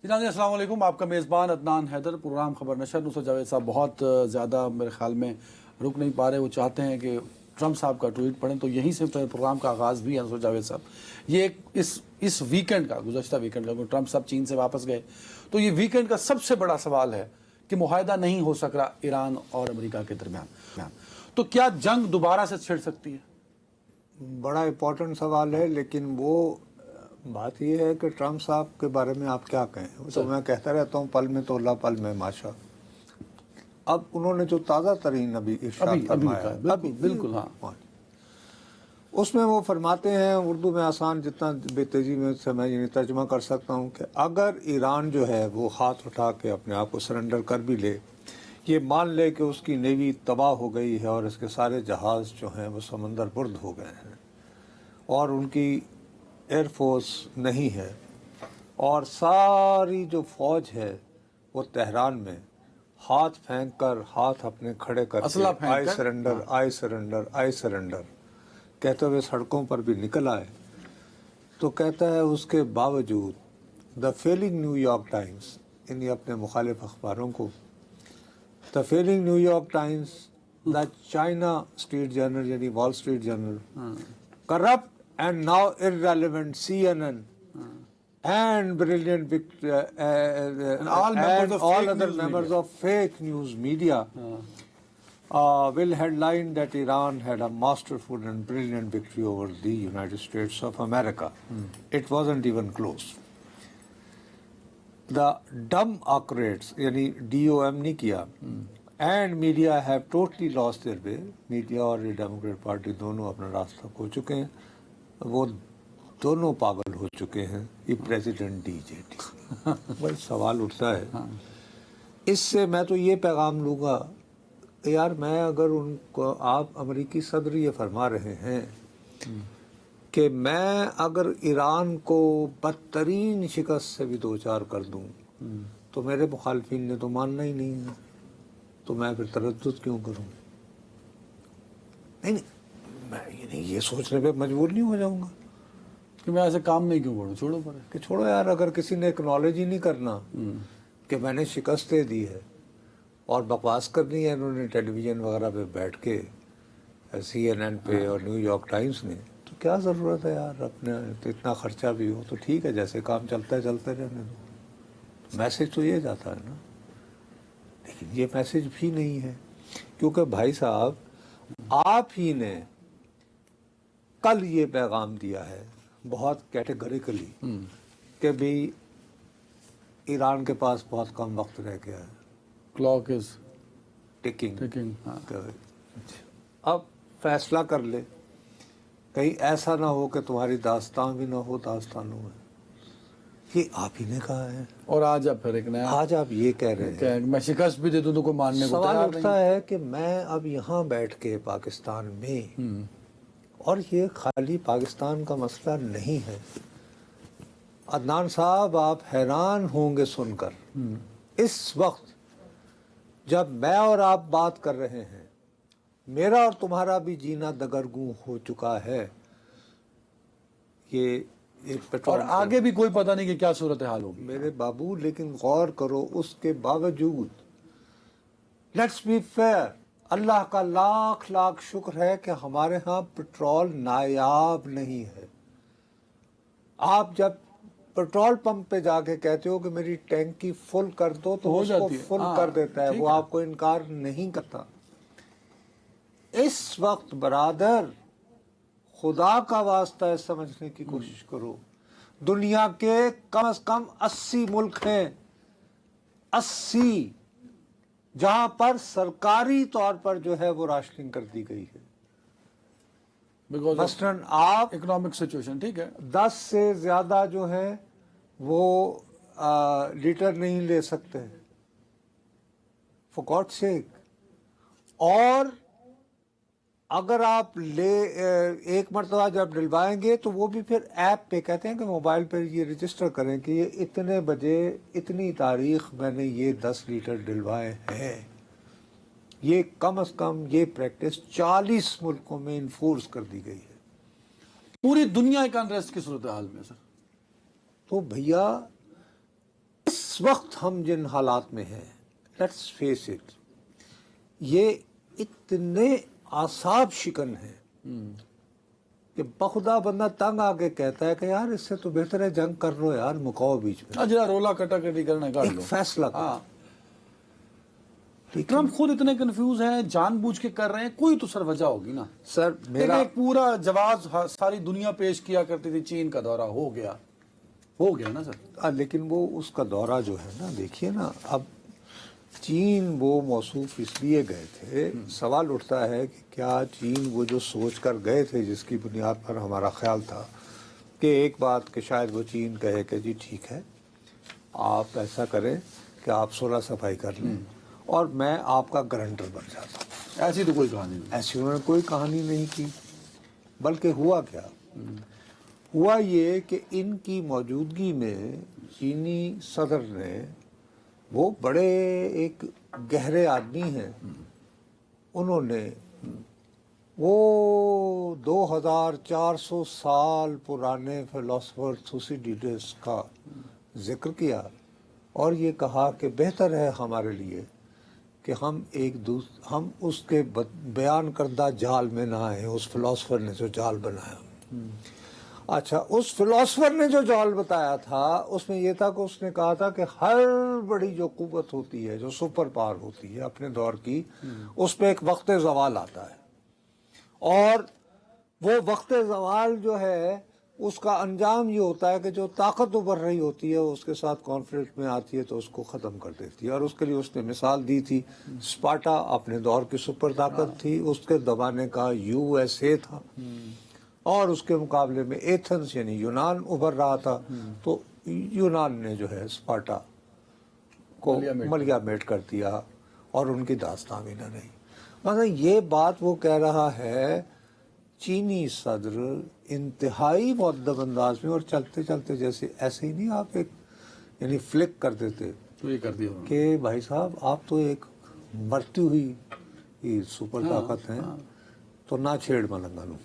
ناظرین السلام علیکم، آپ کا میزبان عدنان حیدر، پروگرام خبر نشر۔ نصرت جاوید صاحب بہت زیادہ میرے خیال میں رک نہیں پا رہے، وہ چاہتے ہیں کہ ٹرمپ صاحب کا ٹویٹ پڑھیں، تو یہیں سے پروگرام کا آغاز بھی ہے نصرت جاوید صاحب۔ یہ اس ویکنڈ کا، گزشتہ ویکنڈ کا، ٹرمپ صاحب چین سے واپس گئے، تو یہ ویکنڈ کا سب سے بڑا سوال ہے کہ معاہدہ نہیں ہو سک رہا ایران اور امریکہ کے درمیان، تو کیا جنگ دوبارہ سے چھڑ سکتی ہے؟ بڑا امپورٹنٹ سوال ہے، لیکن وہ بات یہ ہے کہ ٹرمپ صاحب کے بارے میں آپ کیا کہیں؟ تو میں کہتا رہتا ہوں پل میں تو اللہ پل میں ماشا۔ اب انہوں نے جو تازہ ترین ابھی ارشاد فرمایا، بالکل ہاں، اس میں وہ فرماتے ہیں، اردو میں آسان جتنا بے تیزی میں سے میں یہ ترجمہ کر سکتا ہوں کہ اگر ایران جو ہے وہ ہاتھ اٹھا کے اپنے آپ کو سرنڈر کر بھی لے، یہ مان لے کہ اس کی نیوی تباہ ہو گئی ہے اور اس کے سارے جہاز جو ہیں وہ سمندر برد ہو گئے ہیں اور ان کی ایئر فورس نہیں ہے، اور ساری جو فوج ہے وہ تہران میں ہاتھ پھینک کر، ہاتھ اپنے کھڑے کر کے آئی سرنڈر آئی سرنڈر آئی سرنڈر کہتے ہوئے سڑکوں پر بھی نکل آئے، تو کہتا ہے اس کے باوجود the failing New York Times, یعنی اپنے مخالف اخباروں کو، the failing New York Times, the China Street Journal یعنی Wall Street Journal, corrupt and now irrelevant CNN and brilliant and all other members of fake news media will headline that Iran had a masterful and brilliant victory over the United States of America. It wasn't even close. The dumb occurrents, yani DOM نہیں کیا، and media have totally lost their way. Media اور Democrat party دونوں اپنا راستہ کھو چکے ہیں، وہ دونوں پاگل ہو چکے ہیں۔ یہ پریزیڈنٹ ڈی جے ٹی، بھائی سوال اٹھتا ہے اس سے، میں تو یہ پیغام لوں گا یار، میں اگر ان کو، آپ امریکی صدر یہ فرما رہے ہیں کہ میں اگر ایران کو بدترین شکست سے بھی دوچار کر دوں تو میرے مخالفین نے تو ماننا ہی نہیں ہے، تو میں پھر تردد کیوں کروں؟ نہیں، میں یہ سوچنے پہ مجبور نہیں ہو جاؤں گا کہ میں ایسے کام نہیں کیوں کروں، چھوڑو پر کہ چھوڑو یار، اگر کسی نے اکنالج ہی نہیں کرنا کہ میں نے شکست دے دی ہے اور بکواس کرنی ہے انہوں نے ٹیلی ویژن وغیرہ پہ بیٹھ کے، CNN پہ اور نیو یارک ٹائمز نے، تو کیا ضرورت ہے یار؟ اپنے تو اتنا خرچہ بھی ہو تو ٹھیک ہے، جیسے کام چلتا ہے چلتے رہنے دو۔ میسج تو یہ جاتا ہے نا، لیکن یہ میسج بھی نہیں ہے، کیونکہ بھائی صاحب آپ ہی نے کل یہ پیغام دیا ہے بہت کیٹیگریکلی کہ بھی ایران کے پاس بہت کم وقت رہ گیا ہے، کلاک از ٹکنگ، اب فیصلہ کر لے، کہیں ایسا نہ ہو کہ تمہاری داستان بھی نہ ہو داستانوں میں۔ یہ آپ ہی نے کہا ہے، اور آج آپ پھر ایک نیا، آج آپ یہ کہہ رہے ہیں کہ میں شکست بھی دے دوں تو کوئی ماننے کو سوال تیار اٹھتا ہے کہ میں اب یہاں بیٹھ کے پاکستان میں، اور یہ خالی پاکستان کا مسئلہ نہیں ہے عدنان صاحب، آپ حیران ہوں گے سن کر، اس وقت جب میں اور آپ بات کر رہے ہیں میرا اور تمہارا بھی جینا دگرگوں ہو چکا ہے، یہ ایک اور آگے بھی کوئی پتہ نہیں کہ کیا صورتحال ہوگی میرے بابو، لیکن غور کرو، اس کے باوجود لیٹس بی فیئر، اللہ کا لاکھ لاکھ شکر ہے کہ ہمارے ہاں پٹرول نایاب نہیں ہے۔ آپ جب پٹرول پمپ پہ جا کے کہتے ہو کہ میری ٹینکی فل کر دو تو اس کو فل کر دیتا ہے، وہ آپ کو انکار نہیں کرتا۔ اس وقت برادر، خدا کا واسطہ ہے سمجھنے کی کوشش کرو، دنیا کے کم از کم 80 ملک ہیں، 80، جہاں پر سرکاری طور پر جو ہے وہ راشننگ کر دی گئی ہے۔ مثلاً آپ اکنامک سچویشن ٹھیک ہے، 10 سے زیادہ جو ہیں وہ لیٹر نہیں لے سکتے، فار گاڈ سیک، اور اگر آپ ایک مرتبہ جب ڈلوائیں گے تو وہ بھی پھر ایپ پہ کہتے ہیں کہ موبائل پہ یہ رجسٹر کریں کہ یہ اتنے بجے اتنی تاریخ میں نے یہ 10 لیٹر ڈلوائے ہیں۔ یہ کم از کم یہ پریکٹس 40 ملکوں میں انفورس کر دی گئی ہے۔ پوری دنیا ایک انریسٹ کی صورتحال میں سر، تو بھیا اس اس وقت ہم جن حالات میں ہیں، لیٹس فیس اٹ، یہ اتنے اعصاب شکن ہیں کہ بخدا بندہ تنگ آ کے کہتا ہے کہ یار اس سے تو بہتر ہے جنگ کر لو یار، مکاؤ بیچ میں، جرا رولا کٹا کٹی کرنا کاٹ ایک لو. فیصلہ کرو. ہاں ٹھیک ہے ٹرمپ خود اتنے کنفیوز ہیں، جان بوجھ کے کر رہے ہیں، کوئی تو سر وجہ ہوگی نا. سر میرا ایک پورا جواز ساری دنیا پیش کیا کرتی تھی، چین کا دورہ ہو گیا نا سر. لیکن وہ اس کا دورہ جو ہے نا، دیکھیے نا، اب چین وہ موصوف اس لیے گئے تھے، سوال اٹھتا ہے کہ کیا چین وہ جو سوچ کر گئے تھے جس کی بنیاد پر ہمارا خیال تھا کہ ایک بات کہ شاید وہ چین کہے کہ جی ٹھیک ہے آپ ایسا کریں کہ آپ صلح صفائی کر لیں اور میں آپ کا گارنٹر بن جاتا ہوں. ایسی تو کوئی کہانی نہیں. ایسی انہوں نے کوئی کہانی نہیں کی، بلکہ ہوا کیا، ہوا یہ کہ ان کی موجودگی میں چینی صدر نے، وہ بڑے ایک گہرے آدمی ہیں، انہوں نے وہ 2400 سال پرانے فلاسفر تھوسیڈیڈس کا ذکر کیا اور یہ کہا کہ بہتر ہے ہمارے لیے کہ ہم ہم اس کے بیان کردہ جال میں نہ آئیں، اس فلاسفر نے جو جال بنایا. اچھا، اس فلاسفر نے جو جال بتایا تھا اس میں یہ تھا کہ اس نے کہا تھا کہ ہر بڑی جو قوت ہوتی ہے، جو سپر پاور ہوتی ہے اپنے دور کی، اس پہ ایک وقت زوال آتا ہے، اور وہ وقت زوال جو ہے اس کا انجام یہ ہوتا ہے کہ جو طاقت ابھر رہی ہوتی ہے اس کے ساتھ کانفلکٹ میں آتی ہے تو اس کو ختم کر دیتی ہے. اور اس کے لیے اس نے مثال دی تھی، اسپارٹا اپنے دور کی سپر طاقت تھی، اس کے دبانے کا USA تھا، اور اس کے مقابلے میں ایتھنس یعنی یونان ابھر رہا تھا، تو یونان نے جو ہے اسپارٹا کو ملیا میٹ کر دیا اور ان کی داستان بھی نہ رہی. مگر یہ بات وہ کہہ رہا ہے چینی صدر انتہائی مؤدب انداز میں، اور چلتے چلتے جیسے ایسے ہی نہیں آپ ایک یعنی فلک کر دیتے تو یہ کر دیا انہوں نے. کہ بھائی صاحب آپ تو ایک مرتی ہوئی سپر طاقت ہیں، تو نہ چھیڑ ملنگانو،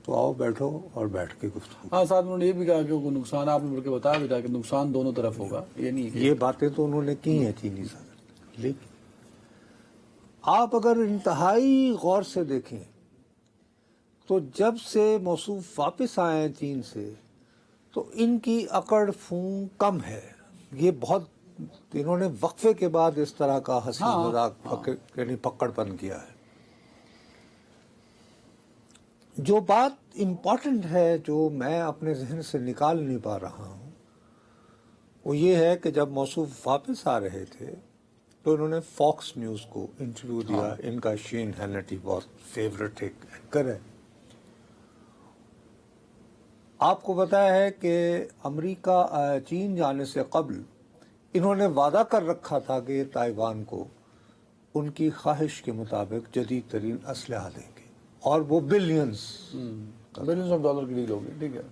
تو آؤ بیٹھو اور بیٹھ کے گفتگو. ہاں، ساتھ انہوں نے یہ بھی کہا کہ وہ نقصان آپ نے بلکہ بتایا بھی تھا کہ نقصان دونوں طرف ہوگا. یہ نہیں کہ یہ باتیں تو انہوں نے کی ہیں چینی صدر، لیکن آپ اگر انتہائی غور سے دیکھیں تو جب سے موصوف واپس آئے ہیں چین سے تو ان کی اکڑ فون کم ہے. یہ بہت انہوں نے وقفے کے بعد اس طرح کا ہنسی مذاق یعنی پکڑ پن کیا ہے. جو بات امپورٹنٹ ہے جو میں اپنے ذہن سے نکال نہیں پا رہا ہوں وہ یہ ہے کہ جب موصوف واپس آ رہے تھے تو انہوں نے فاکس نیوز کو انٹرویو دیا. ان کا شین ہینٹی بہت فیورٹ ایک اینکر ہے. آپ کو پتا ہے کہ امریکہ چین جانے سے قبل انہوں نے وعدہ کر رکھا تھا کہ یہ تائیوان کو ان کی خواہش کے مطابق جدید ترین اسلحہ دیں گے، اور وہ بلینز آف ڈالر کی ڈیل ہوگی. ٹھیک ہے.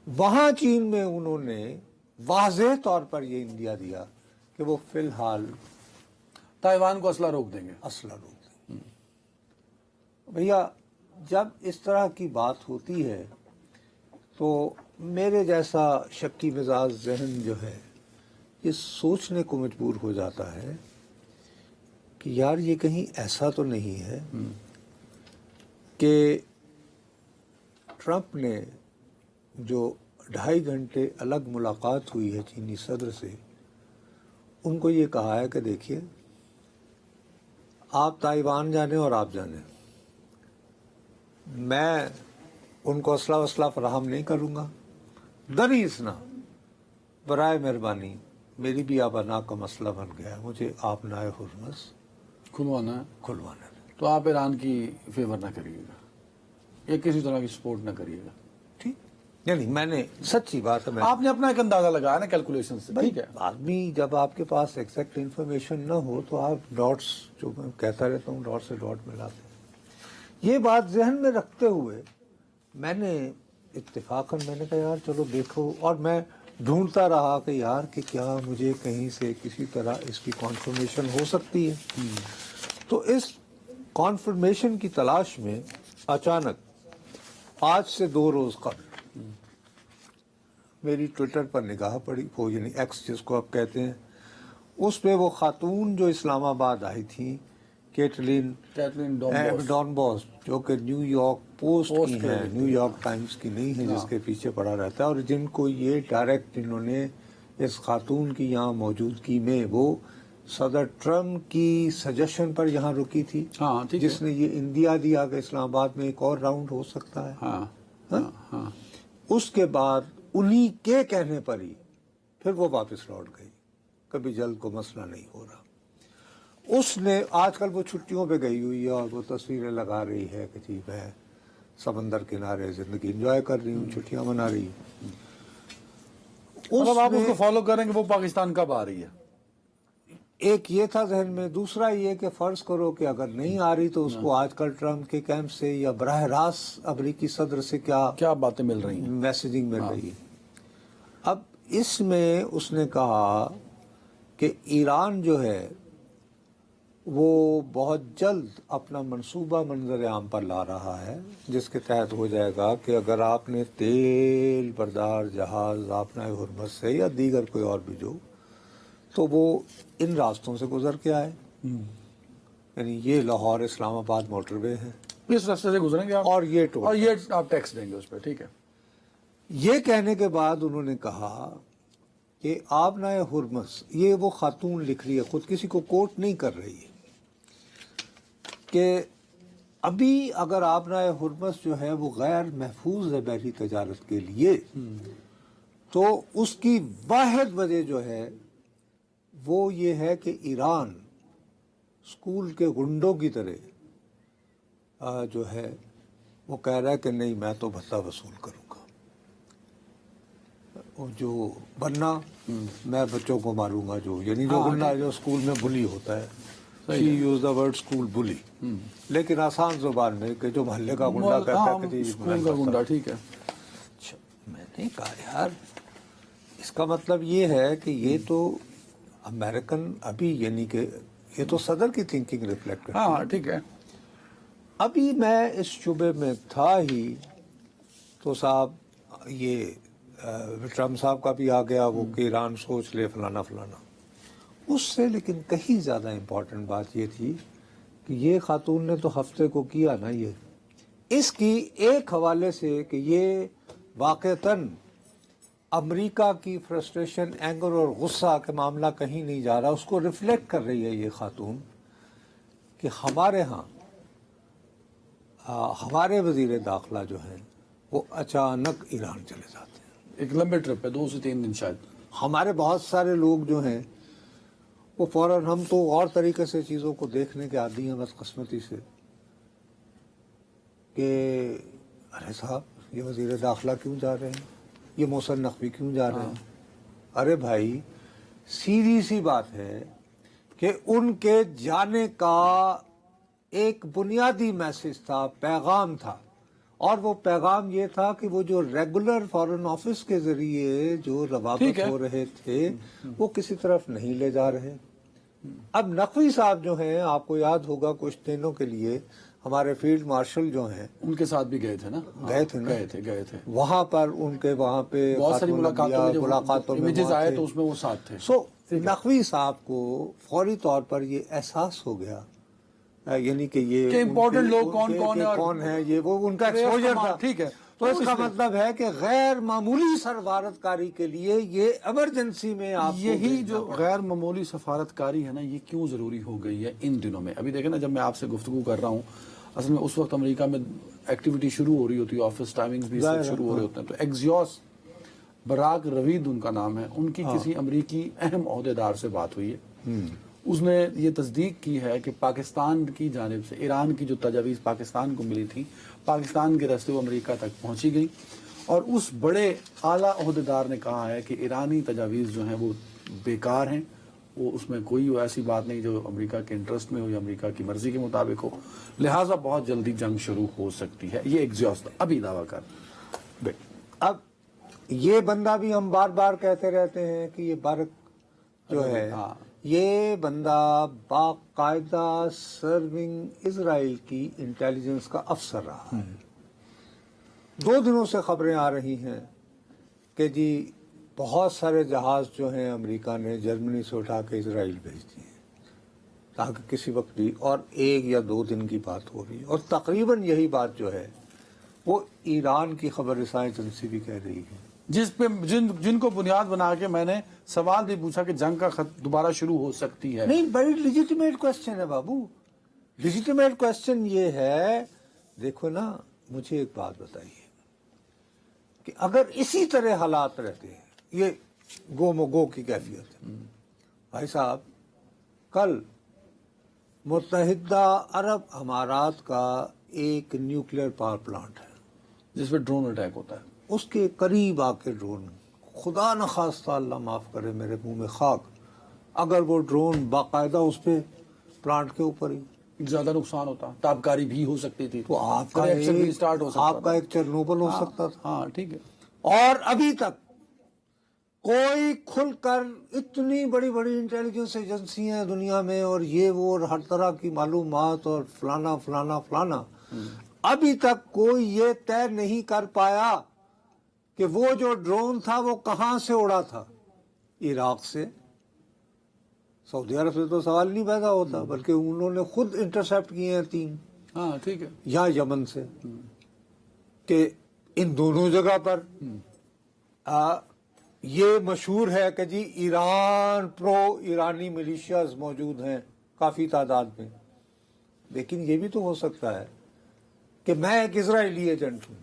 وہاں چین میں انہوں نے واضح طور پر یہ اندیا دیا کہ وہ فی الحال تائیوان کو اسلحہ روک دیں گے. اسلحہ روک دیں گے. بھیا جب اس طرح کی بات ہوتی ہے تو میرے جیسا شکی مزاج ذہن جو ہے یہ سوچنے کو مجبور ہو جاتا ہے کہ یار یہ کہیں ایسا تو نہیں ہے کہ ٹرمپ نے جو 2.5 گھنٹے الگ ملاقات ہوئی ہے چینی صدر سے، ان کو یہ کہا ہے کہ دیکھیے آپ تائیوان جانیں اور آپ جانیں، میں ان کو اسلحہ وسلح فراہم نہیں کروں گا، دنی اسنا برائے مہربانی میری بھی آبانا کا مسئلہ بن گیا ہے، مجھے آپ نائے ہرمز کھلوانا ہے کھلوانا ہے. تو آپ ایران کی فیور نہ کریے گا یا کسی طرح کی سپورٹ نہ کریے گا. ٹھیک، یعنی میں نے سچی بات ہے، آپ نے اپنا ایک اندازہ لگایا نا کیلکولیشن سے. ٹھیک ہے. آدمی جب آپ کے پاس ایگزیکٹ انفارمیشن نہ ہو تو آپ ڈاٹس، جو میں کہتا رہتا ہوں، ڈاٹ سے ڈاٹ ملاتے ہیں. یہ بات ذہن میں رکھتے ہوئے میں نے اتفاقاً میں نے کہا یار چلو دیکھو، اور میں ڈھونڈتا رہا کہ یار کہ کیا مجھے کہیں سے کسی طرح اس کی کانفرمیشن ہو سکتی ہے. تو اس کانفرمیشن کی تلاش میں اچانک آج سے 2 روز قبل میری ٹویٹر پر نگاہ پڑی، وہ یعنی ایکس جس کو آپ کہتے ہیں، اس پہ وہ خاتون جو اسلام آباد آئی تھیں، کیٹلین ڈان باس، جو کہ نیو یارک پوسٹ کی ہیں، نیو یارک ٹائمز کی نہیں ہے، جس کے پیچھے پڑا رہتا ہے، اور جن کو یہ ڈائریکٹ انہوں نے اس خاتون کی یہاں موجودگی میں، وہ صدر ٹرمپ کی سجیشن پر یہاں رکی تھی، جس نے یہ انڈیا دیا کہ اسلام آباد میں ایک اور راؤنڈ ہو سکتا ہے، اس کے بعد انہی کے کہنے پر ہی پھر وہ واپس لوٹ گئی، کبھی جلد کو مسئلہ نہیں ہو رہا۔ اس نے آج کل وہ چھٹیوں پہ گئی ہوئی ہے اور وہ تصویریں لگا رہی ہے کہ جی میں سمندر کنارے زندگی انجوائے کر رہی ہوں، چھٹیاں منا رہی ہوں۔ مطلب آپ اس کو فالو کریں گے وہ پاکستان کب آ رہی ہے؟ ایک یہ تھا ذہن میں، دوسرا یہ کہ فرض کرو کہ اگر نہیں آ رہی تو اس کو آج کل ٹرمپ کے کیمپ سے یا براہ راست امریکی صدر سے کیا باتیں مل رہی ہیں، میسیجنگ مل رہی ہے۔ اب اس میں اس نے کہا کہ ایران جو ہے وہ بہت جلد اپنا منصوبہ منظر عام پر لا رہا ہے، جس کے تحت ہو جائے گا کہ اگر آپ نے تیل بردار جہاز آبنائے ہرمز سے یا دیگر کوئی اور بھی جو، تو وہ ان راستوں سے گزر کے آئے، یعنی یہ لاہور اسلام آباد موٹر وے ہے، اس راستے سے گزریں گے آپ، اور یہ آپ ٹیکس دیں گے اس پہ، ٹھیک ہے۔ یہ کہنے کے بعد انہوں نے کہا کہ آبنائے ہرمز، یہ وہ خاتون لکھ رہی ہے، خود کسی کو کوٹ نہیں کر رہی ہے، کہ ابھی اگر آبنائے ہرمز جو ہے وہ غیر محفوظ ہے بحری تجارت کے لیے، تو اس کی واحد وجہ جو ہے وہ یہ ہے کہ ایران اسکول کے گنڈوں کی طرح جو ہے وہ کہہ رہا ہے کہ نہیں میں تو بھتہ وصول کروں گا، جو بننا میں بچوں کو ماروں گا، جو یعنی جو گنڈا جو اسکول میں بلی ہوتا ہے، she used the word school bully، لیکن آسان زبان میں کہ جو محلے کا گنڈا کہتا ہے کہ اسکول کا گنڈا، ٹھیک ہے۔ میں نے کہا یار اس کا مطلب یہ ہے کہ یہ تو امریکن ابھی، یعنی کہ یہ تو صدر کی تھنکنگ ریفلیکٹ کرتی ہے۔ ہاں ٹھیک ہے۔ ابھی میں اس شعبے میں تھا ہی تو صاحب یہ ٹرمپ صاحب کا بھی آ گیا وہ کہ ایران سوچ لے فلانا فلانا، اس سے لیکن کہیں زیادہ امپورٹنٹ بات یہ تھی کہ یہ خاتون نے تو ہفتے کو کیا نا، یہ اس کی ایک حوالے سے کہ یہ واقعتاً امریکہ کی فرسٹریشن، اینگر اور غصہ کے معاملہ کہیں نہیں جا رہا، اس کو ریفلیکٹ کر رہی ہے یہ خاتون کہ ہمارے ہاں ہمارے وزیر داخلہ جو ہیں وہ اچانک ایران چلے جاتے ہیں، ایک لمبے ٹرپ پہ 2 سے 3 دن شاید۔ ہمارے بہت سارے لوگ جو ہیں وہ فوراً، ہم تو اور طریقے سے چیزوں کو دیکھنے کے عادی ہیں بدقسمتی سے، کہ ارے صاحب یہ وزیر داخلہ کیوں جا رہے ہیں، یہ محسن نقوی کیوں جا رہے ہیں؟ ارے بھائی سیدھی سی بات ہے کہ ان کے جانے کا ایک بنیادی میسج تھا، پیغام تھا، اور وہ پیغام یہ تھا کہ وہ جو ریگولر فارن آفس کے ذریعے جو روابط ہو رہے تھے وہ کسی طرف نہیں لے جا رہے۔ اب نقوی صاحب جو ہیں، آپ کو یاد ہوگا کچھ دنوں کے لیے ہمارے فیلڈ مارشل جو ہیں ان کے ساتھ بھی گئے تھے نا، گئے تھے وہاں پر، ان کے وہاں پہ بہت ساری ملاقاتوں میں امیجز آئے تو اس میں وہ ساتھ تھے۔ سو نقوی صاحب کو فوری طور پر یہ احساس ہو گیا، یعنی کہ یہ امپورٹنٹ لوگ کون ہیں، یہ وہ ان کا ایکسپوجر تھا، ٹھیک ہے۔ تو اس کا مطلب ہے کہ غیر معمولی سفارتکاری کے لیے یہ ایمرجنسی میں آپ کو یہی جو غیر معمولی سفارتکاری ہے نا، یہ کیوں ضروری ہو گئی ہے ان دنوں میں؟ ابھی دیکھیں نا، جب میں آپ سے گفتگو کر رہا ہوں اصل میں اس وقت امریکہ میں ایکٹیویٹی شروع ہو رہی ہوتی ہے، آفس ٹائمنگز بھی شروع ہو رہے ہوتے ہیں، تو ایگزیوس براک روید ان کا نام ہے، ان کی کسی امریکی اہم عہدیدار سے بات ہوئی ہے، اس نے یہ تصدیق کی ہے کہ پاکستان کی جانب سے ایران کی جو تجاویز پاکستان کو ملی تھی، پاکستان کے راستے وہ امریکہ تک پہنچی گئی، اور اس بڑے اعلیٰ عہدیدار نے کہا ہے کہ ایرانی تجاویز جو ہیں وہ بیکار ہیں، وہ اس میں کوئی ایسی بات نہیں جو امریکہ کے انٹرسٹ میں ہو یا امریکہ کی مرضی کے مطابق ہو، لہٰذا بہت جلدی جنگ شروع ہو سکتی ہے۔ یہ ایگزیوس ابھی دعویٰ کر۔ اب یہ بندہ بھی ہم بار بار کہتے رہتے ہیں کہ یہ برق جو ہے یہ بندہ باقاعدہ سرونگ اسرائیل کی انٹیلیجنس کا افسر رہا ہے۔ 2 دنوں سے خبریں آ رہی ہیں کہ جی بہت سارے جہاز جو ہیں امریکہ نے جرمنی سے اٹھا کے اسرائیل بھیج دیے تاکہ کسی وقت بھی، اور 1 یا 2 دن کی بات ہو رہی ہے، اور تقریباً یہی بات جو ہے وہ ایران کی خبر رساں ایجنسی بھی کہہ رہی ہے. جس پہ جن کو بنیاد بنا کے میں نے سوال بھی پوچھا کہ جنگ کا دوبارہ شروع ہو سکتی ہے. نہیں، بڑی لیجیٹیمیٹ کوشچن ہے بابو. لیجیٹیمیٹ کوشچن یہ ہے، دیکھو نا، مجھے ایک بات بتائیے کہ اگر اسی طرح حالات رہتے ہیں، یہ گو مگو کی کیفیت ہے بھائی صاحب. کل متحدہ عرب امارات کا ایک نیوکلیئر پاور پلانٹ ہے جس پہ ڈرون اٹیک ہوتا ہے. اس کے قریب آ کے ڈرون، خدا نخواستہ اللہ معاف کرے میرے منہ میں خاک، اگر وہ ڈرون باقاعدہ اس پہ پلانٹ کے اوپر ہی، زیادہ نقصان ہوتا، تابکاری بھی ہو سکتی تھی، تو آپ کا ریئیکشن بھی اسٹارٹ ہو سکتا آپ کا ایک چرنوبل ہو سکتا تھا. ہاں ٹھیک ہے. اور ابھی تک کوئی کھل کر، اتنی بڑی بڑی انٹیلیجنس ایجنسی ہیں دنیا میں اور یہ وہ اور ہر طرح کی معلومات اور فلانا فلانا فلانا، ابھی تک کوئی یہ طے نہیں کر پایا کہ وہ جو ڈرون تھا وہ کہاں سے اڑا تھا. عراق سے، سعودی عرب سے تو سوال نہیں پیدا ہوتا، بلکہ انہوں نے خود انٹرسیپٹ کیے ہیں 3. ہاں ٹھیک ہے. یا یمن سے، کہ ان دونوں جگہ پر یہ مشہور ہے کہ جی ایران پرو ایرانی ملیشیاز موجود ہیں کافی تعداد میں. لیکن یہ بھی تو ہو سکتا ہے کہ میں ایک اسرائیلی ایجنٹ ہوں،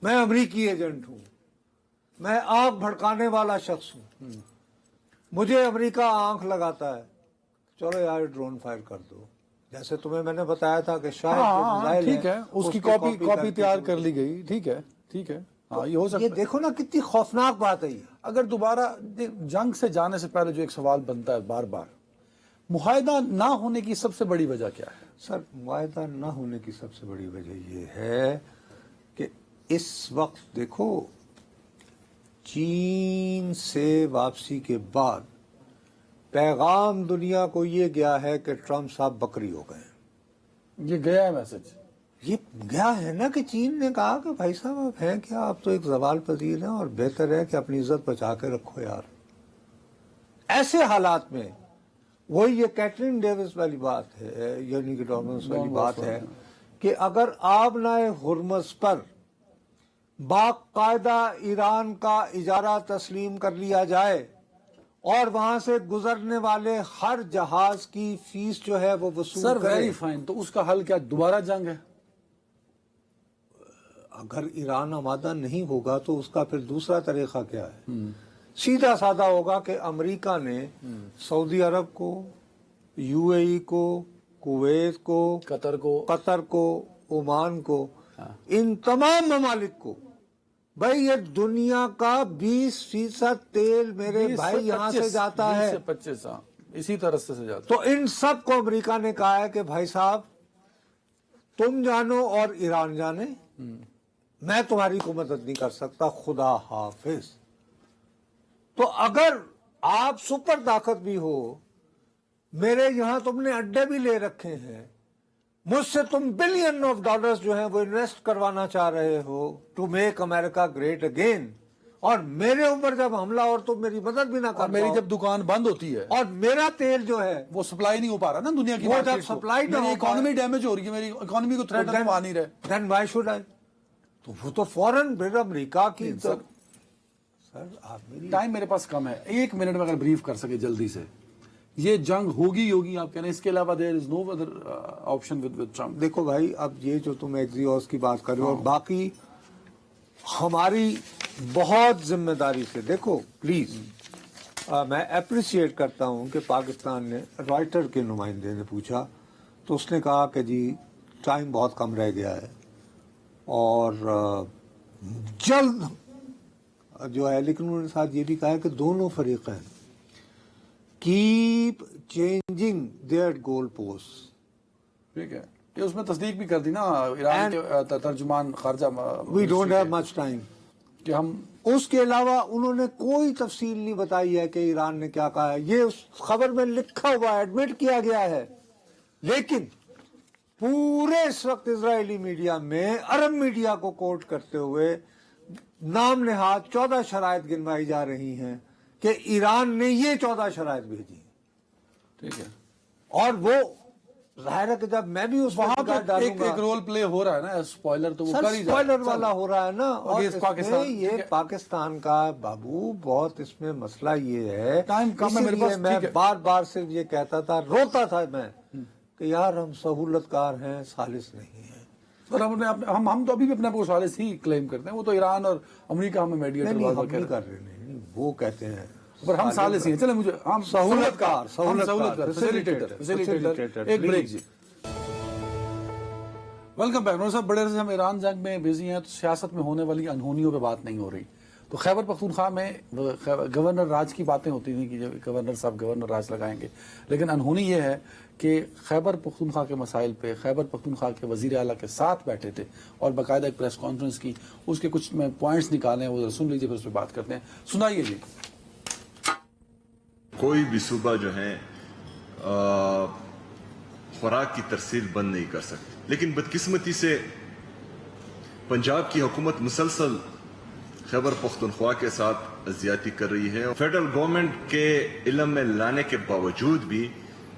میں امریکی ایجنٹ ہوں، میں آگ بھڑکانے والا شخص ہوں، مجھے امریکہ آنکھ لگاتا ہے، چلو یار ڈرون فائر کر دو، جیسے تمہیں میں نے بتایا تھا کہ شاید جو میزائل ٹھیک ہے، اس کی کاپی تیار کر لی گئی. ٹھیک ہے ٹھیک ہے. ہاں یہ ہو سکتا یہ ہے. دیکھو نا کتنی خوفناک بات ہے یہ. اگر دوبارہ جنگ سے جانے سے پہلے جو ایک سوال بنتا ہے بار بار، معاہدہ نہ ہونے کی سب سے بڑی وجہ کیا ہے؟ سر، معاہدہ نہ ہونے کی سب سے بڑی وجہ یہ ہے کہ اس وقت دیکھو، چین سے واپسی کے بعد پیغام دنیا کو یہ گیا ہے کہ ٹرمپ صاحب بکری ہو گئے. یہ گیا ہے میسج. یہ گیا ہے نا کہ چین نے کہا کہ بھائی صاحب آپ ہیں کیا، آپ تو ایک زوال پذیر ہیں اور بہتر ہے کہ اپنی عزت بچا کے رکھو یار. ایسے حالات میں وہی یہ کیٹرین ڈیوس والی بات ہے، یعنی کہ ڈارمنس والی بات ہے کہ اگر آبنائے ہرمز پر باقاعدہ ایران کا اجارہ تسلیم کر لیا جائے اور وہاں سے گزرنے والے ہر جہاز کی فیس جو ہے وہ وصول سر کرے. Very fine. تو اس کا حل کیا، دوبارہ جنگ ہے؟ اگر ایران آمادہ نہیں ہوگا تو اس کا پھر دوسرا طریقہ کیا ہے؟ سیدھا سادہ ہوگا کہ امریکہ نے سعودی عرب کو، یو اے ای کو، کویت کو، قطر کو، عمان کو، ان تمام ممالک کو، بھائی یہ دنیا کا 20% تیل میرے بھائی یہاں سے جاتا ہے، 25 اسی طرح سے جاتا. تو ان سب کو امریکہ نے کہا ہے کہ بھائی صاحب تم جانو اور ایران جانے، میں تمہاری کو مدد نہیں کر سکتا، خدا حافظ. تو اگر آپ سپر طاقت بھی ہو، میرے یہاں تم نے اڈے بھی لے رکھے ہیں، مجھ سے تم بلین آف ڈالرز جو ہیں وہ انویسٹ کروانا چاہ رہے ہو to make America great again, اور میرے اوپر جب حملہ اور تم میری مدد بھی نہ کر میری پاؤ، جب دکان بند ہوتی ہے اور میرا تیل جو ہے وہ سپلائی نہیں ہو پا رہا نا دنیا کی وہ مارکیٹ جب سپلائی نہ میری ہو پائے، اکانومی ڈیمیج ہو رہی ہے، میری اکانومی کو تھریٹ آ نہیں رہے. دین وائی شوڈ آئی؟ تو وہ تو فوراً پھر امریکہ کی. سر آپ میری ٹائم میرے پاس کم ہے، 1 منٹ میں اگر بریف کر سکے جلدی سے. یہ جنگ ہوگی آپ کہہ رہے ہیں، اس کے علاوہ there is no other option with Trump. دیکھو بھائی، اب یہ جو تم ایکزیوس کی بات کر رہے ہو اور باقی ہماری بہت ذمہ داری سے، دیکھو پلیز، میں اپریشیٹ کرتا ہوں کہ پاکستان نے، رائٹر کے نمائندے نے پوچھا تو اس نے کہا کہ جی ٹائم بہت کم رہ گیا ہے اور جلد جو ہے، لیکن انہوں نے ساتھ یہ بھی کہا کہ دونوں فریقین keep changing their goal post. ٹھیک ہے، یہ اس میں تصدیق بھی کر دی نا ایران کے ترجمان خارجہ we don't have much time, کہ ہم. اس کے علاوہ انہوں نے کوئی تفصیل نہیں بتائی ہے کہ ایران نے کیا کہا ہے. یہ اس خبر میں لکھا ہوا ہے، ایڈمٹ کیا گیا ہے، لیکن پورے اس وقت اسرائیلی میڈیا میں، عرب میڈیا کو کوٹ کرتے ہوئے نام نہاد 14 شرائط گنوائی جا رہی ہیں کہ ایران نے یہ 14 شرائط بھیجی ہیں. ٹھیک ہے. اور وہ ظاہر ہے کہ جب میں بھی اس وہاں وہاں پہ ایک رول پلے ہو رہا ہے نا, اسپوائلر تو وہ سر کر ہی اسپوائلر والا ہو رہا ہے نا. اور یہ اس پاکستان میں یہ پاکستان کا بابو بہت اس میں مسئلہ یہ ہے, ٹائم کم ہے میرے پاس, میں ٹھیک ہے. بار بار صرف یہ کہتا تھا, روتا تھا میں کہ یار ہم سہولت کار ہیں, ثالث نہیں ہیں. اور ہم تو ابھی بھی اپنے آپ کو ثالث ہی کلیم کرتے ہیں. وہ تو ایران اور امریکہ ہمیں میڈیٹر نہیں, بار ہم بار کہہ نہیں رہے کر رہے, نہیں وہ کہتے ہیں پر ہم ثالث ہی ہیں. چلیں مجھے ہم سہولت کار, فیسیلیٹیٹر. ایک بریک جی. Welcome back. صاحب بڑے عرصے سے ہم ایران جنگ میں بزی ہیں, تو سیاست میں ہونے والی انہونیوں پہ بات نہیں ہو رہی. تو خیبر پختونخوا میں گورنر راج کی باتیں ہوتی تھیں کہ گورنر صاحب گورنر راج لگائیں گے, لیکن انہونی یہ ہے کہ خیبر پختونخوا کے مسائل پہ خیبر پختونخوا کے وزیر اعلیٰ کے ساتھ بیٹھے تھے اور باقاعدہ ایک پریس کانفرنس کی. اس کے کچھ میں پوائنٹس نکالے ہیں, وہ سن لیجیے, پھر اس پہ بات کرتے ہیں. سنائیے جی. کوئی بھی صوبہ جو ہے خوراک کی ترسیل بند نہیں کر سکتی, لیکن بدقسمتی سے پنجاب کی حکومت مسلسل خیبر پختونخوا کے ساتھ زیادتی کر رہی ہے. فیڈرل گورنمنٹ کے علم میں لانے کے باوجود بھی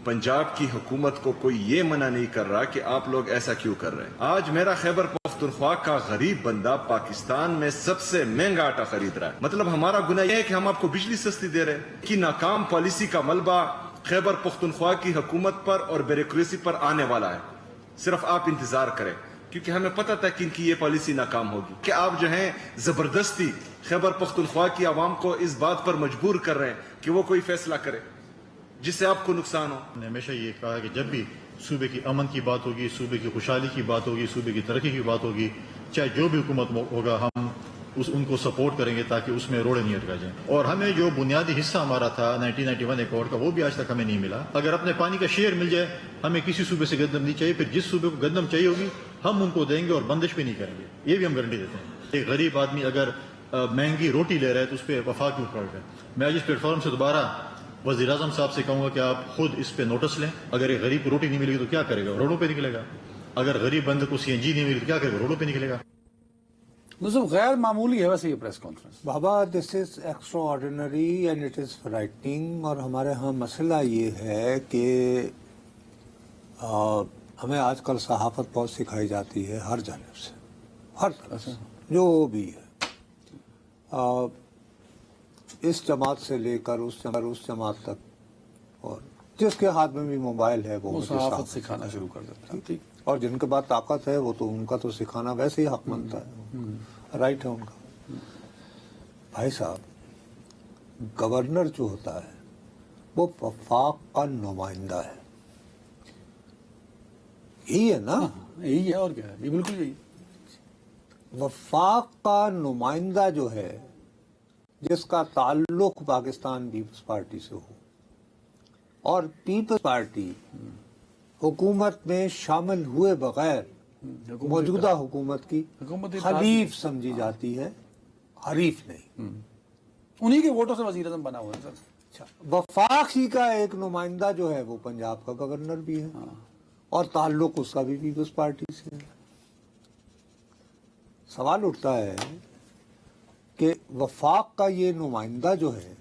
پنجاب کی حکومت کو کوئی یہ منع نہیں کر رہا کہ آپ لوگ ایسا کیوں کر رہے ہیں. آج میرا خیبر پختونخوا کا غریب بندہ پاکستان میں سب سے مہنگا آٹا خرید رہا ہے. مطلب ہمارا گناہ یہ ہے کہ ہم آپ کو بجلی سستی دے رہے ہیں. کہ ناکام پالیسی کا ملبہ خیبر پختونخوا کی حکومت پر اور بیوروکریسی پر آنے والا ہے. صرف آپ انتظار کریں, کیونکہ ہمیں پتہ تھا کہ ان کی یہ پالیسی ناکام ہوگی. کہ آپ جو ہیں زبردستی خیبر پختونخوا کی عوام کو اس بات پر مجبور کر رہے ہیں کہ وہ کوئی فیصلہ کرے جس سے آپ کو نقصان ہو. نے ہمیشہ یہ کہا کہ جب بھی صوبے کی امن کی بات ہوگی, صوبے کی خوشحالی کی بات ہوگی, صوبے کی ترقی کی بات ہوگی, چاہے جو بھی حکومت ہوگا ہم ان کو سپورٹ کریں گے تاکہ اس میں روڑے نہیں اٹکا جائیں. اور ہمیں جو بنیادی حصہ ہمارا تھا 1991 ایکارڈ کا, وہ بھی آج تک ہمیں نہیں ملا. اگر اپنے پانی کا شیئر مل جائے, ہمیں کسی صوبے سے گندم نہیں چاہیے. پھر جس صوبے کو گندم چاہیے ہوگی ہم ان کو دیں گے اور بندش بھی نہیں کریں گے, یہ بھی ہم گارنٹی دیتے ہیں. ایک غریب آدمی اگر مہنگی روٹی لے رہا ہے تو اس پہ وفاق کیوں کر رہے ہیں. میں آج اس پلیٹ فارم سے دوبارہ وزیر اعظم صاحب سے کہوں گا کہ آپ خود اس پہ نوٹس لیں. اگر ایک غریب کو روٹی نہیں ملے گی تو کیا کرے گا, روڈوں پہ نکلے گا. اگر غریب بندے کو CNG نہیں ملے گی تو کیا کرے گا, روڈوں پہ نکلے گا. مطلب غیر معمولی ہے ویسے یہ پریس کانفرنس. بابا this is extraordinary and it is frightening. اور ہمارے ہاں مسئلہ یہ ہے کہ ہمیں آج کل صحافت بہت سکھائی جاتی ہے ہر جانب سے, ہر طرف سے جو بھی ہے, اس جماعت سے لے کر اس جماعت تک, اور جس کے ہاتھ میں بھی موبائل ہے وہ صحافت سکھانا شروع کر دیتا ہے. اور جن کے پاس طاقت ہے وہ تو ان کا تو سکھانا ویسے ہی حق بنتا ہے, رائٹ ہے ان کا. بھائی صاحب, گورنر جو ہوتا ہے وہ وفاق کا نمائندہ ہے, یہی ہے نا, یہی ہے اور کیا ہے, یہ بالکل یہی. وفاق کا نمائندہ جو ہے جس کا تعلق پاکستان پیپلز پارٹی سے ہو, اور پیپلز پارٹی حکومت میں شامل ہوئے بغیر موجودہ حکومت کی حلیف سمجھی جاتی ہے, حریف نہیں. انہی کے ووٹوں سے وزیر اعظم بنا ہوا ہے سر. وفاق ہی کا ایک نمائندہ جو ہے وہ پنجاب کا گورنر بھی ہے, اور تعلق اس کا بھی پیپلز پارٹی سے ہے. سوال اٹھتا ہے کہ وفاق کا یہ نمائندہ جو ہے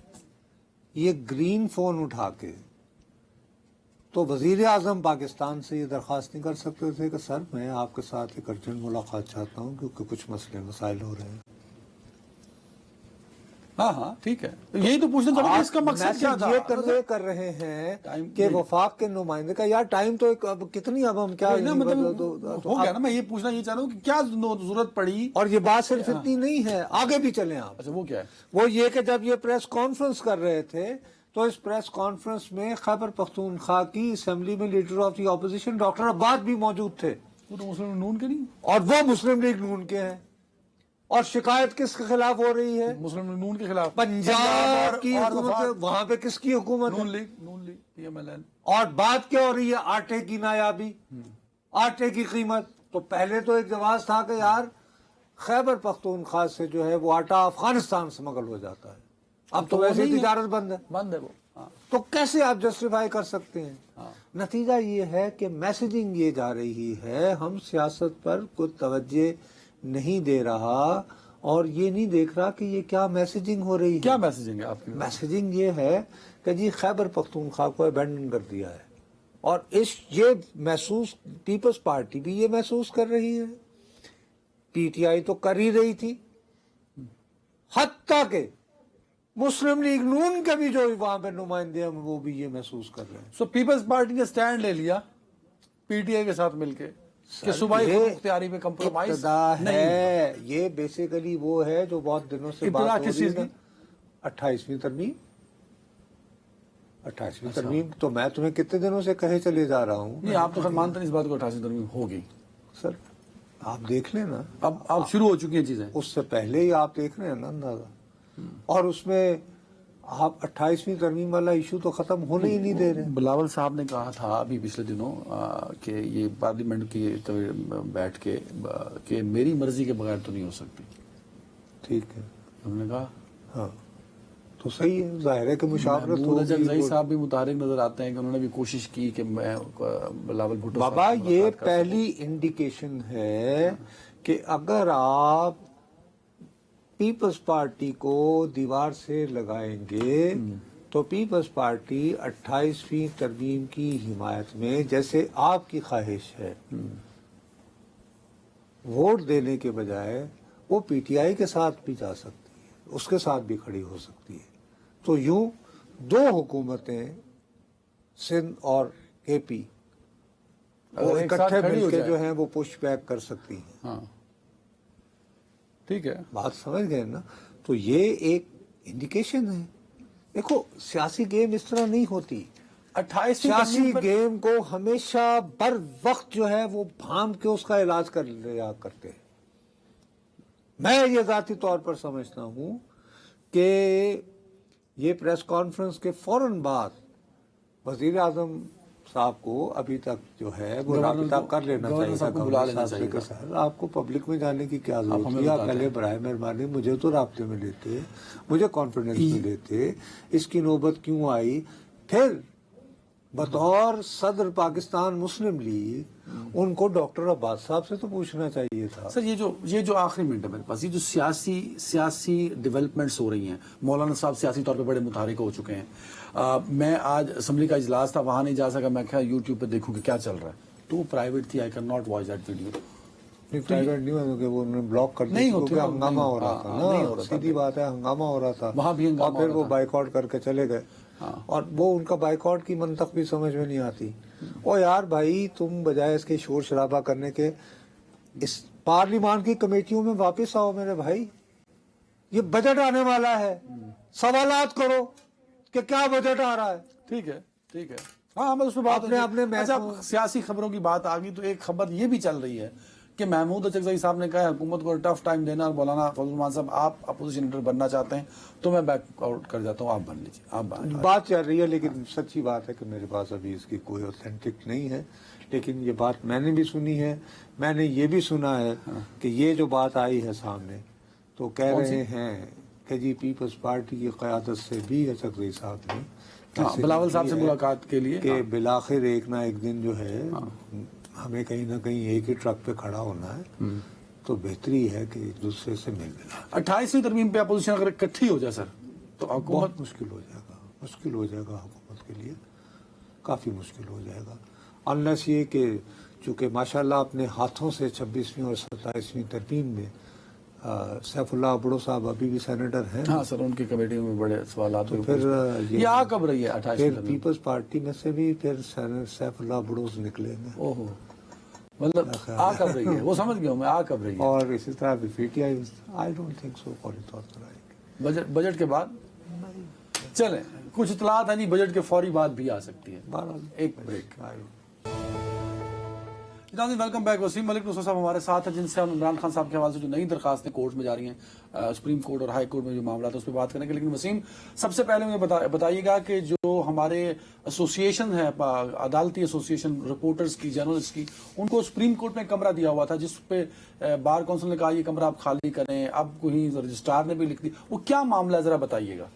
یہ گرین فون اٹھا کے تو وزیر اعظم پاکستان سے یہ درخواست نہیں کر سکتے تھے کہ سر میں آپ کے ساتھ ایک ارجنٹ ملاقات چاہتا ہوں کیونکہ کچھ مسئلے مسائل ہو رہے ہیں. ہاں ٹھیک ہے, یہی تو پوچھنا تھا اس کا مقصد کیا تھا. یہ کنوے کر رہے ہیں کہ وفاق کے نمائندے کا یار ٹائم تو اب کتنی, اب ہم کیا ہو گیا نا. میں یہ پوچھنا یہ چاہ رہا ہوں کہ کیا ضرورت پڑی. اور یہ بات صرف اتنی نہیں ہے, آگے بھی چلیں آپ. اچھا وہ کیا ہے, وہ یہ کہ جب یہ پریس کانفرنس کر رہے تھے تو اس پریس کانفرنس میں خیبر پختونخوا کی اسمبلی میں leader of the opposition doctor عباد بھی موجود تھے. وہ تو مسلم نون کے نہیں, اور وہ مسلم لیگ نون کے ہیں. اور شکایت کس کے خلاف ہو رہی ہے, مسلم لیگ نون کے خلاف. پنجاب کی حکومت, وہاں پہ کس کی حکومت ہے, نون لیگ PMLN. اور بات کیا ہو رہی ہے, آٹے کی نایابی, آٹے کی قیمت. تو پہلے تو ایک جواز تھا کہ یار خیبر پختونخوا سے جو ہے وہ آٹا افغانستان سمگل ہو جاتا ہے, اب تو ویسے تجارت بند ہے وہ. تو کیسے آپ جسٹیفائی کر سکتے ہیں. نتیجہ یہ ہے کہ میسیجنگ یہ جا رہی ہے ہم سیاست پر کوئی توجہ نہیں دے رہا, اور یہ نہیں دیکھ رہا کہ یہ کیا میسیجنگ ہو رہی ہے. کیا میسیجنگ ہے آپ کی؟ میسیجنگ یہ ہے کہ جی خیبر پختونخوا کو ابینڈن کر دیا ہے، اور یہ محسوس پیپلز پارٹی بھی یہ محسوس کر رہی ہے، پی ٹی آئی تو کر ہی رہی تھی، حتیٰ کہ مسلم لیگ نون کے بھی جو وہاں پہ نمائندے ہیں وہ بھی یہ محسوس کر رہے ہیں. سو پیپلز پارٹی نے سٹینڈ لے لیا پی ٹی آئی کے ساتھ مل کے کہ صوبائی خود مختاری پہ کمپرومائز ابتدا نہیں. ہے، یہ بیسیکلی وہ ہے جو بہت دنوں سے ابتدا بات ہو کس رہی چیز ہے. کی؟ 28ویں ترمیم. 28ویں ترمیم تو میں تمہیں کتنے دنوں سے کہے چلے جا رہا ہوں. نہیں، آپ تو خیر مانتے نہیں اس بات کو 28 ترمیم ہوگی. سر آپ دیکھ لیں نا، اب شروع ہو چکی ہیں چیزیں. اس سے پہلے ہی آپ دیکھ رہے ہیں نا اندازہ، اور اس میں آپ 28ویں ترمیم والا ایشو تو ختم ہونے ہی نہیں دے رہے. بلاول صاحب نے کہا تھا ابھی پچھلے دنوں کہ یہ پارلیمنٹ کی بیٹھ کے کہ میری مرضی کے بغیر تو نہیں ہو سکتی. ٹھیک ہے، انہوں نے کہا ہاں تو صحیح ہے، ظاہر ہے کہ مشاورت محمود اجل زئی ہوگی. صاحب بھی متحرک نظر آتے ہیں کہ انہوں نے بھی کوشش کی کہ میں بلاول بھٹو صاحب بابا سے یہ ملاقات کر پہلی انڈیکیشن ہے کہ اگر آپ پیپلز پارٹی کو دیوار سے لگائیں گے تو پیپلز پارٹی 28ویں ترمیم کی حمایت میں، جیسے آپ کی خواہش ہے، ووٹ دینے کے بجائے وہ پی ٹی آئی کے ساتھ بھی جا سکتی ہے، اس کے ساتھ بھی کھڑی ہو سکتی ہے. تو یوں دو حکومتیں سندھ اور اے پی وہ اگر ایک ساتھ اکٹھے کھڑی مل ہو کے جائے. جو ہیں وہ پش بیک کر سکتی ہیں. ہاں ٹھیک ہے. بات سمجھ گئے نا؟ تو یہ ایک انڈیکیشن ہے. دیکھو سیاسی گیم اس طرح نہیں ہوتی. 28 سیاسی گیم کو ہمیشہ بر وقت جو ہے وہ بھام کے اس کا علاج کر لیا کرتے ہیں. میں یہ ذاتی طور پر سمجھتا ہوں کہ یہ پریس کانفرنس کے فوراً بعد وزیر اعظم صاحب کو ابھی تک جو ہے وہ رابطہ کر لینا چاہیے تھا. گورنر صاحب سے سر آپ کو پبلک میں جانے کی کیا ضرورت تھی؟ آپ پہلے برائے مہربانی مجھے تو رابطے میں لیتے، مجھے کانفیڈنس میں لیتے. اس کی نوبت کیوں آئی؟ پھر بطور صدر پاکستان مسلم لیگ ان کو ڈاکٹر عباس صاحب سے تو پوچھنا چاہیے تھا. سر یہ جو آخری منٹ ہے میرے پاس، یہ جو سیاسی ڈیولپمنٹس ہو رہی ہیں، مولانا صاحب سیاسی طور پہ بڑے متحرک ہو چکے ہیں. میں آج اسمبلی کا اجلاس تھا، وہاں نہیں جا سکا. میں کہا یوٹیوب پہ دیکھوں کہ کیا چل رہا ہے، تو وہ پرائیویٹ تھی. I can not watch that video. Private نہیں ہوتا کہ وہ انہوں نے بلاک کر نہیں دیا ہوتے، کیونکہ ہنگامہ ہو رہا تھا نہیں ہو نا. رہا تھا. سیدھی بات ہے، ہنگامہ ہو رہا تھا وہاں بھی ہنگامہ اور پھر ہو رہا وہ تھا. بائیک آؤٹ کر کے چلے گئے. اور وہ ان کا بائیک آؤٹ کی منطق بھی سمجھ میں نہیں آتی. او یار بھائی، تم بجائے اس کے شور شرابہ کرنے کے اس پارلیمان کی کمیٹیوں میں واپس آؤ میرے بھائی. یہ بجٹ آنے والا ہے، سوالات کرو کہ کیا بجٹ آ رہا ہے. ٹھیک ہے ٹھیک ہے. ہاں میں اس پہ بات اپنے اچھا، سیاسی خبروں کی بات آ گئی تو ایک خبر یہ بھی چل رہی ہے کہ محمود اچکزئی صاحب نے کہا ہے حکومت کو ٹف ٹائم دینا، اور مولانا فضل الرحمان صاحب آپ اپوزیشن لیڈر بننا چاہتے ہیں تو میں بیک آؤٹ کر جاتا ہوں، آپ بن لیجیے. آپ بات چل رہی ہے، لیکن سچی بات ہے کہ میرے پاس ابھی اس کی کوئی اوتھینٹک نہیں ہے. لیکن یہ بات میں نے بھی سنی ہے. میں نے یہ بھی سنا ہے کہ یہ جو بات آئی ہے سامنے تو کہہ رہے ہیں کہ جی پیپلز پارٹی کی قیادت سے بھی اچکزئی صاحب نے بلاول صاحب سے ملاقات کے لیے کہ بالآخر ایک نہ ایک دن جو ہے ہمیں کہیں نہ کہیں ایک ہی ٹرک پہ کھڑا ہونا ہے، تو بہتری ہے کہ ایک دوسرے سے مل ملا. 28ویں ترمیم پہ اپوزیشن اگر اکٹھی ہو جائے سر تو حکومت بہت مشکل ہو جائے گا حکومت کے لیے، کافی مشکل ہو جائے گا. انلیس یہ کہ چونکہ ماشاءاللہ اپنے ہاتھوں سے 26ویں اور 27ویں ترمیم میں سیف اللہ بڑو صاحب ابھی بھی سینیٹر ہیں. ہاں سر، ان کی کمیٹی میں بڑے سوالات ہوئے. پھر یہ آ کب رہی ہے 28ویں پھر ترمیم؟ پیپلز پارٹی میں سے بھی پھر سیف اللہ بڑوز نکلیں گے. اوہو، مطلب آ کب رہی ہے وہ سمجھ گیا ہوں میں، آ کب رہی ہے. اور اسی طرح بھی P T I don't think so for budget کے بعد چلیں کچھ اطلاعات ہیں جی، بجٹ کے فوری بعد بھی آ سکتی ہے. ایک بریک. ناظرین ویلکم بیک. وسیم ملک نصر صاحب ہمارے ساتھ ہیں، جن سے ہم عمران خان صاحب کے حوالے سے جو نئی درخواستیں کورٹ میں جاری ہیں، سپریم کورٹ اور ہائی کورٹ میں جو معاملات ہیں اس پہ بات کریں گے. لیکن وسیم، سب سے پہلے مجھے بتائیے گا کہ جو ہمارے ایسوسیشن ہے، عدالتی ایسوسیشن رپورٹرز کی، جرنلسٹ کی، ان کو سپریم کورٹ میں کمرہ دیا ہوا تھا جس پہ بار کونسل نے کہا یہ کمرہ آپ خالی کریں. اب کوئی رجسٹرار نے بھی لکھ دی. وہ کیا معاملہ ہے ذرا بتائیے گا.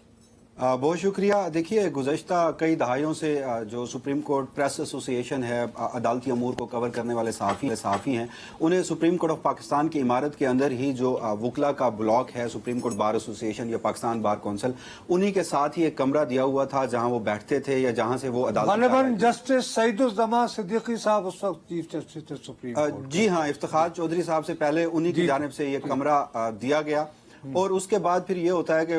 بہت شکریہ. دیکھیے گزشتہ کئی دہائیوں سے جو سپریم کورٹ پریس ایسوسی ایشن ہے, عدالتی امور کو کور کرنے والے صحافی ہیں, انہیں سپریم کورٹ آف پاکستان کی عمارت کے اندر ہی جو وکلا کا بلاک ہے, سپریم کورٹ بار ایسوسی ایشن یا پاکستان بار کونسل, انہی کے ساتھ ہی ایک کمرہ دیا ہوا تھا جہاں وہ بیٹھتے تھے یا جہاں سے وہ غالباً جسٹس سعید الزما صدیقی صاحب اس وقت چیف جسٹس تھے سپریم کورٹ. جی ہاں, افتخار چودھری صاحب سے پہلے انہی کی جانب سے یہ کمرہ دیا گیا, اور اس کے بعد پھر یہ ہوتا ہے کہ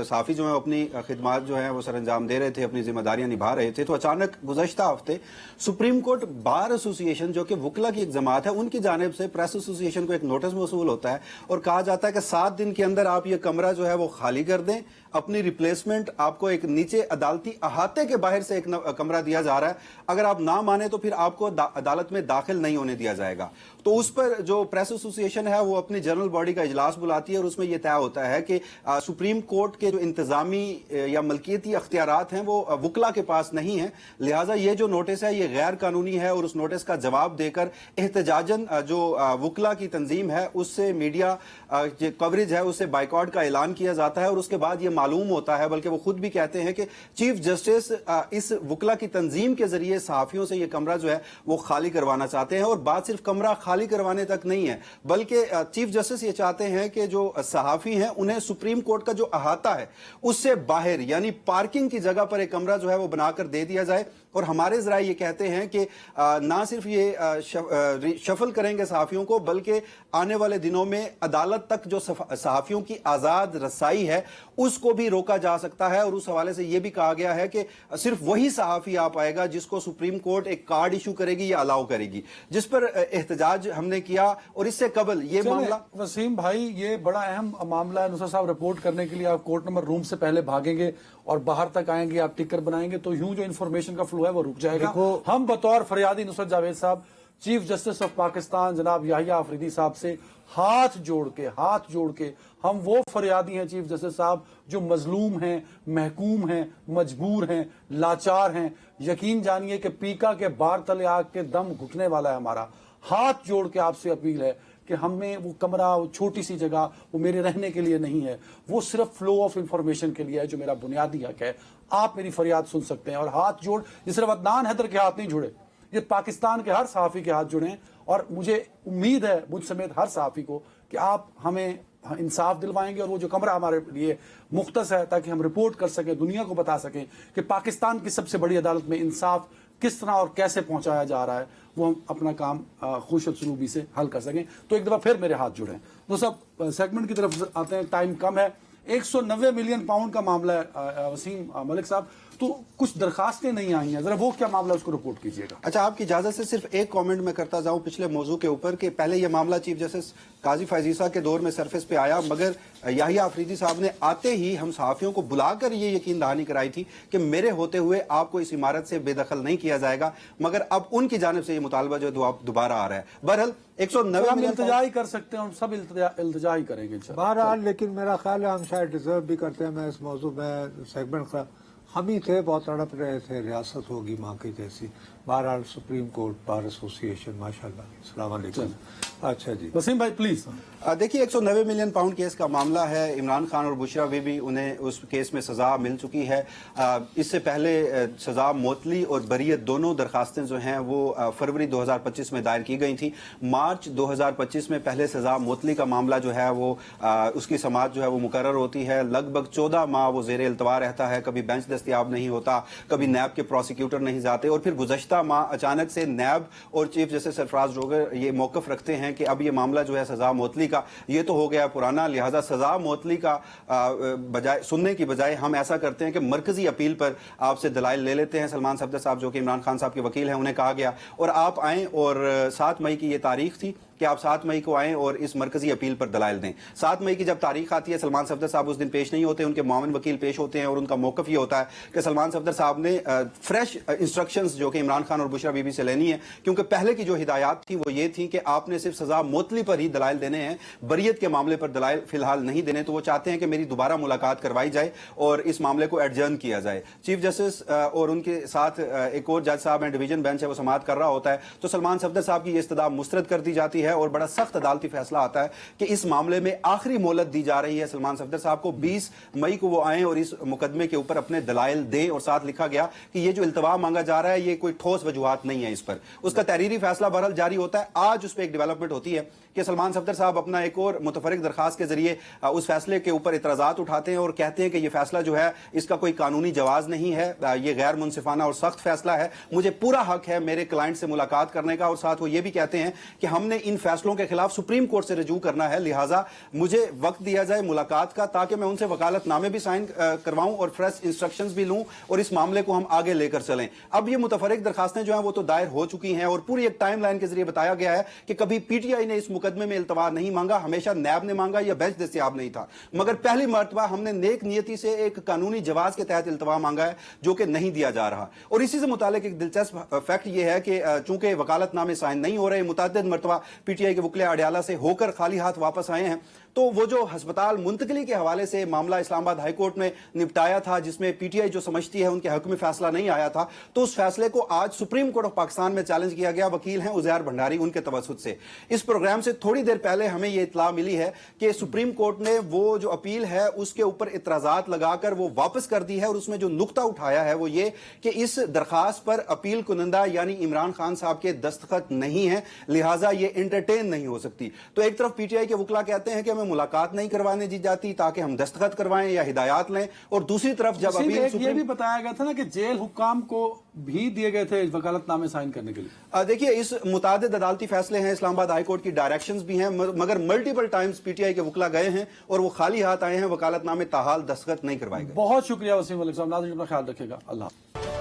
صحافی جو ہیں اپنی خدمات جو ہیں وہ سر انجام دے رہے تھے, اپنی ذمہ داریاں نبھا رہے تھے, تو اچانک گزشتہ ہفتے سپریم کورٹ بار ایسوسی ایشن جو کہ وکلا کی ایک جماعت ہے, ان کی جانب سے پریس ایسوسی ایشن کو ایک نوٹس موصول ہوتا ہے اور کہا جاتا ہے کہ 7 دن کے اندر آپ یہ کمرہ جو ہے وہ خالی کر دیں, اپنی ریپلیسمنٹ آپ کو ایک نیچے عدالتی احاطے کے باہر سے ایک کمرہ دیا جا رہا ہے, اگر آپ نہ مانیں تو پھر آپ کو عدالت میں داخل نہیں ہونے دیا جائے گا. تو اس پر جو پریس ایسوسی ایشن ہے وہ اپنی جنرل باڈی کا اجلاس بلاتی ہے اور اس میں یہ طے ہوتا ہے کہ سپریم کورٹ کے جو انتظامی یا ملکیتی اختیارات ہیں وہ وکلا کے پاس نہیں ہیں, لہٰذا یہ جو نوٹس ہے یہ غیر قانونی ہے, اور اس نوٹس کا جواب دے کر احتجاجاً جو وکلا کی تنظیم ہے اس سے میڈیا کوریج ہے اس سے بائیکاٹ کا اعلان کیا جاتا ہے, اور اس کے بعد یہ معلوم ہوتا ہے, بلکہ وہ خود بھی کہتے ہیں کہ چیف جسٹس اس وکلا کی تنظیم کے ذریعے صحافیوں سے یہ کمرہ جو ہے وہ خالی کروانا چاہتے ہیں, اور بات صرف کمرہ خالی کروانے تک نہیں ہے بلکہ چیف جسٹس یہ چاہتے ہیں کہ جو صحافی ہیں انہیں سپریم کورٹ کا جو احاطہ ہے اس سے باہر یعنی پارکنگ کی جگہ پر ایک کمرہ جو ہے وہ بنا کر دے دیا جائے. اور ہمارے ذرائع یہ کہتے ہیں کہ نہ صرف یہ شفل کریں گے صحافیوں کو, بلکہ آنے والے دنوں میں عدالت تک جو صحافیوں کی آزاد رسائی ہے اس کو بھی روکا جا سکتا ہے, اور اس حوالے سے یہ بھی کہا گیا ہے کہ صرف وہی صحافی آ پائے گا جس کو سپریم کورٹ ایک کارڈ ایشو کرے گی یا الاؤ کرے گی, جس پر احتجاج ہم نے کیا. اور اس سے قبل یہ معاملہ وسیم بھائی یہ بڑا اہم معاملہ ہے, نصرت صاحب رپورٹ کرنے کے لیے آپ کورٹ نمبر روم سے پہلے بھاگیں گے اور باہر تک آئیں گے, آپ ٹکر بنائیں گے تو یوں جو انفارمیشن کا فلو ہے وہ رک جائے گا. ہم بطور فریادی نصرت جاوید صاحب چیف جسٹس آف پاکستان جناب یحییٰ آفریدی صاحب سے ہاتھ جوڑ کے ہم وہ فریادی ہیں چیف جسٹس صاحب جو مظلوم ہیں, محکوم ہیں, مجبور ہیں, لاچار ہیں. یقین جانیے کہ پیکا کے بار تلے آگ کے دم گھٹنے والا ہے ہمارا. ہاتھ جوڑ کے آپ سے اپیل ہے کہ ہمیں وہ کمرہ, وہ چھوٹی سی جگہ وہ میرے رہنے کے لیے نہیں ہے, وہ صرف فلو آف انفارمیشن کے لیے ہے جو میرا بنیادی حق ہے. آپ میری فریاد سن سکتے ہیں اور ہاتھ جوڑ, یہ صرف عدنان حیدر کے ہاتھ نہیں جڑے, یہ پاکستان کے ہر صحافی کے ہاتھ جڑے ہیں. اور مجھے امید ہے مجھ سمیت ہر صحافی کو کہ آپ ہمیں انصاف دلوائیں گے, اور وہ جو کمرہ ہمارے لیے مختص ہے تاکہ ہم رپورٹ کر سکیں, دنیا کو بتا سکیں کہ پاکستان کی سب سے بڑی عدالت میں انصاف کس طرح اور کیسے پہنچایا جا رہا ہے, وہ ہم اپنا کام خوش اسلوبی سے حل کر سکیں. تو ایک دفعہ پھر میرے ہاتھ جڑیں. تو سب سیگمنٹ کی طرف آتے ہیں, ٹائم کم ہے. 190 ملین پاؤنڈ کا معاملہ ہے وسیم ملک صاحب, تو کچھ درخواستیں نہیں آئی ہیں, ذرا وہ کیا معاملہ اس کو رپورٹ کیجیے گا. اچھا, آپ کی اجازت سے صرف ایک کامنٹ میں کرتا جاؤں پچھلے موضوع کے اوپر کہ پہلے یہ معاملہ چیف جسٹس قاضی فیض عیسیٰ کے دور میں سرفیس پہ آیا, مگر یحییٰ آفریدی صاحب نے آتے ہی ہم صحافیوں کو بلا کر یہ یقین دہانی کرائی تھی کہ میرے ہوتے ہوئے آپ کو اس عمارت سے بے دخل نہیں کیا جائے گا, مگر اب ان کی جانب سے یہ مطالبہ جو دوبارہ آ رہا ہے. بہرحال 190 ملین التجا ہی کر سکتے ہیں, ہم سب التجا ہی کریں گے بہرحال. لیکن میرا خیال ہے ہم شاید ڈیزرو بھی کرتے ہیں. میں اس موضوع میں سیگمنٹ کا ہم ہی تھے, بہت تڑپ رہے تھے, ریاست ہوگی ماں کی جیسی. بہرحال سپریم کورٹ بار ایسوسی ایشن ماشاء اللہ. السلام علیکم. اچھا جی وسیم بھائی پلیز. دیکھیے 190 ملین پاؤنڈ کیس کا معاملہ ہے. عمران خان اور بشرا بی بی انہیں اس کیس میں سزا مل چکی ہے. اس سے پہلے سزا معطلی اور بریت دونوں درخواستیں جو ہیں وہ فروری 2025 میں دائر کی گئی تھیں. مارچ 2025 میں پہلے سزا معطلی کا معاملہ جو ہے وہ اس کی سماعت جو ہے وہ مقرر ہوتی ہے. لگ بھگ 14 ماہ وہ زیر التوا رہتا ہے, کبھی بینچ دستیاب نہیں ہوتا, کبھی نیب کے پروسیکیوٹر نہیں جاتے, اور پھر گزشتہ ماہ اچانک سے نیب اور چیف جسٹس سرفراز ڈوگر یہ موقف رکھتے ہیں کہ اب یہ معاملہ جو ہے سزا معطلی کا یہ تو ہو گیا پرانا, لہٰذا سزا معطلی کا بجائے سننے کی بجائے ہم ایسا کرتے ہیں کہ مرکزی اپیل پر آپ سے دلائل لے لیتے ہیں. سلمان صفدر صاحب جو کہ عمران خان صاحب کے وکیل ہیں انہیں کہا گیا اور آپ آئیں, اور 7 مئی کی یہ تاریخ تھی کہ آپ 7 مئی کو آئیں اور اس مرکزی اپیل پر دلائل دیں. 7 مئی کی جب تاریخ آتی ہے سلمان صفدر صاحب اس دن پیش نہیں ہوتے, ان کے معاون وکیل پیش ہوتے ہیں, اور ان کا موقف یہ ہوتا ہے کہ سلمان صفدر صاحب نے فریش انسٹرکشنز جو کہ عمران خان اور بشرا بی بی سے لینی ہے, کیونکہ پہلے کی جو ہدایات تھی وہ یہ تھی کہ آپ نے صرف سزا معطلی پر ہی دلائل دینے ہیں, بریت کے معاملے پر دلائل فی الحال نہیں دینے. تو وہ چاہتے ہیں کہ میری دوبارہ ملاقات کروائی جائے اور اس معاملے کو ایڈجرن کیا جائے. چیف جسٹس اور ان کے ساتھ ایک اور جج صاحب ہیں, ڈویژن بینچ ہے, وہ سماعت کر رہا ہوتا ہے, تو سلمان صفدر صاحب کی یہ استدعا مسترد کر دی جاتی ہے اور بڑا سخت عدالتی فیصلہ آتا ہے کہ اس معاملے میں آخری مہلت دی جا رہی ہے سلمان صفدر صاحب کو. 20 مئی کو وہ آئیں اور اس مقدمے کے اوپر اپنے دلائل دیں, اور ساتھ لکھا گیا کہ یہ جو التوا مانگا جا رہا ہے یہ کوئی ٹھوس وجوہات نہیں ہے اس پر. اس کا تحریری فیصلہ بہرحال جاری ہوتا ہے. آج اس پہ ایک ڈیولپمنٹ ہوتی ہے کہ سلمان صفدر صاحب اپنا ایک اور متفرق درخواست کے ذریعے اس فیصلے کے اوپر اعتراضات اٹھاتے ہیں اور کہتے ہیں کہ یہ فیصلہ جو ہے اس کا کوئی قانونی جواز نہیں ہے, یہ غیر منصفانہ اور سخت فیصلہ ہے, مجھے پورا حق ہے میرے کلائنٹ سے ملاقات کرنے کا. اور ساتھ وہ یہ بھی کہتے ہیں کہ ہم نے ان فیصلوں کے خلاف سپریم کورٹ سے رجوع کرنا ہے, لہٰذا مجھے وقت دیا جائے ملاقات کا تاکہ میں ان سے وکالت نامے بھی سائن کرواؤں اور فریش انسٹرکشنز بھی لوں اور اس معاملے کو ہم آگے لے کر چلیں. اب یہ متفرق درخواستیں جو ہیں وہ تو دائر ہو چکی ہیں اور پوری ایک ٹائم لائن کے ذریعے بتایا گیا ہے کہ کبھی پی ٹی آئی نے اس مقدمے میں التوا نہیں مانگا, ہمیشہ نیب نے مانگا یا بینچ دستیاب نہیں تھا, مگر پہلی مرتبہ ہم نے نیک نیتی سے ایک قانونی جواز کے تحت التوا مانگا ہے جو کہ نہیں دیا جا رہا. اور اسی سے متعلق ایک دلچسپ فیکٹ یہ ہے کہ چونکہ وکالت نامے سائن نہیں ہو رہے, متعدد مرتبہ پی ٹی آئی کے وکلاء اڈیالہ سے ہو کر خالی ہاتھ واپس آئے ہیں, تو وہ جو ہسپتال منتقلی کے حوالے سے معاملہ اسلام آباد ہائی کورٹ میں نپٹایا تھا جس میں پی ٹی آئی جو سمجھتی ہے ان کے حق میں فیصلہ نہیں آیا تھا, تو اس فیصلے کو آج سپریم کورٹ آف پاکستان میں چیلنج کیا گیا. وکیل ہیں عزیر بھنڈاری, ان کے توسط سے. اس پروگرام سے تھوڑی دیر پہلے ہمیں یہ اطلاع ملی ہے کہ سپریم کورٹ نے وہ جو اپیل ہے اس کے اوپر اعتراضات لگا کر وہ واپس کر دی ہے, اور اس میں جو نقطہ اٹھایا ہے وہ یہ کہ اس درخواست پر اپیل کنندہ یعنی عمران خان صاحب کے دستخط نہیں ہیں, لہٰذا یہ انٹرٹین نہیں ہو سکتی. تو ایک طرف پی ٹی آئی کے وکلاء کہتے ہیں کہ ہمیں ملاقات نہیں کروانے دی جاتی تاکہ ہم دستخط کروائیں یا ہدایات لیں, اور دوسری طرف جب یہ بھی بتایا گیا تھا نا کہ جیل حکام کو بھی دیے گئے تھے وکالت نامے سائن کرنے کے لیے. دیکھیے اس متعدد عدالتی فیصلے ہیں, اسلام آباد ہائی کورٹ کی ڈائریکشنز بھی ہیں, مگر multiple Times P T I کے وکلاء گئے ہیں اور وہ خالی ہاتھ آئے ہیں, وکالت نامے تاحال دستخط نہیں کروائے گئے. بہت شکریہ وسیم ملک صاحب. ناظرین اپنا خیال رکھے گا. اللہ